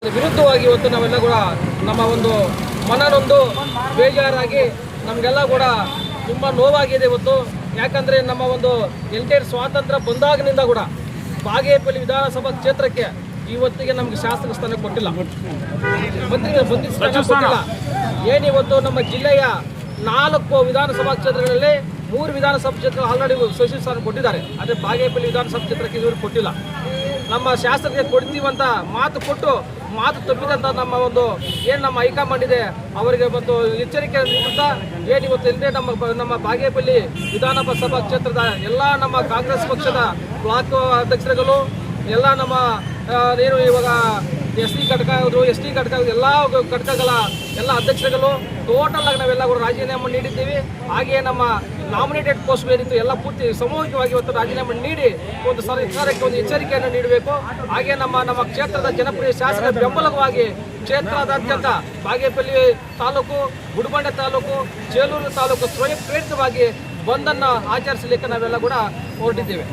ವಿರುದ್ಧವಾಗಿ ಇವತ್ತು ನಾವೆಲ್ಲ ಕೂಡ ನಮ್ಮ ಒಂದು ಮನನೊಂದು ಬೇಜಾರಾಗಿ ನಮಗೆಲ್ಲ ಕೂಡ ತುಂಬ ನೋವಾಗಿದೆ ಇವತ್ತು. ಯಾಕಂದರೆ ನಮ್ಮ ಒಂದು ಎಂಟೈರ್ ಸ್ವಾತಂತ್ರ್ಯ ಬಂದಾಗಿನಿಂದ ಕೂಡ ಬಾಗೇಪಲ್ಲಿ ವಿಧಾನಸಭಾ ಕ್ಷೇತ್ರಕ್ಕೆ ಇವತ್ತಿಗೆ ನಮಗೆ ಶಾಸಕ ಸ್ಥಾನ ಕೊಟ್ಟಿಲ್ಲ, ಮಂತ್ರಿ ಸ್ಥಾನ ಕೊಟ್ಟಿಲ್ಲ. ಏನಿವತ್ತು ನಮ್ಮ ಜಿಲ್ಲೆಯ 4 ವಿಧಾನಸಭಾ ಕ್ಷೇತ್ರಗಳಲ್ಲಿ 3 ವಿಧಾನಸಭಾ ಕ್ಷೇತ್ರ ಆಲ್ರೆಡಿ ಸಚಿವ ಸ್ಥಾನ ಕೊಟ್ಟಿದ್ದಾರೆ. ಆದರೆ ಬಾಗೇಪಲ್ಲಿ ವಿಧಾನಸಭಾ ಕ್ಷೇತ್ರಕ್ಕೆ ಇವರು ಕೊಟ್ಟಿಲ್ಲ. ನಮ್ಮ ಶಾಸಕರಿಗೆ ಕೊಡ್ತೀವಂತ ಮಾತು ಕೊಟ್ಟು ಮಾತು ತಪ್ಪಿದಂಥ ನಮ್ಮ ಒಂದು ಏನು ನಮ್ಮ ಹೈಕಮಾಂಡ್ ಇದೆ ಅವರಿಗೆ ಒಂದು ಎಚ್ಚರಿಕೆ ನೀಡುತ್ತಾ ಏನಿವತ್ತು ಎಲ್ಲೇ ನಮ್ಮ ಬಾಗೇಪಲ್ಲಿ ವಿಧಾನಸಭಾ ಕ್ಷೇತ್ರದ ಎಲ್ಲ ನಮ್ಮ ಕಾಂಗ್ರೆಸ್ ಪಕ್ಷದ ಬ್ಲಾಕ್ ಅಧ್ಯಕ್ಷರುಗಳು ಎಲ್ಲ ನಮ್ಮ ಏನು ಇವಾಗ ಎಸ್ ಟಿ ಘಟಕ ಎಲ್ಲ ಘಟಕಗಳ ಎಲ್ಲ ಅಧ್ಯಕ್ಷರುಗಳು ಟೋಟಲ್ ಆಗಿ ನಾವೆಲ್ಲ ಕೂಡ ರಾಜೀನಾಮೆ ನೀಡಿದ್ದೀವಿ. ಹಾಗೆಯೇ ನಮ್ಮ ನಾಮಿನೇಟೆಡ್ ಪೋಸ್ಟ್ ಏನಿತ್ತು ಎಲ್ಲ ಪೂರ್ತಿ ಸಾಮೂಹಿಕವಾಗಿ ಇವತ್ತು ರಾಜೀನಾಮೆ ನೀಡಿ ಒಂದು ಸರ್ಕಾರಕ್ಕೆ ಒಂದು ಎಚ್ಚರಿಕೆಯನ್ನು ನೀಡಬೇಕು. ಹಾಗೆ ನಮ್ಮ ಕ್ಷೇತ್ರದ ಜನಪ್ರಿಯ ಶಾಸಕರ ಬೆಂಬಲವಾಗಿ ಕ್ಷೇತ್ರದಾದ್ಯಂತ ಬಾಗೇಪಲ್ಲಿ ತಾಲೂಕು, ಗುಡಿಬಂಡೆ ತಾಲೂಕು, ಚೇಲೂರು ತಾಲೂಕು ಸ್ವಯಂ ಪ್ರೇರಿತವಾಗಿ ಬಂದನ್ನು ಆಚರಿಸಲಿಕ್ಕೆ ನಾವೆಲ್ಲ ಕೂಡ ಹೊರಟಿದ್ದೇವೆ.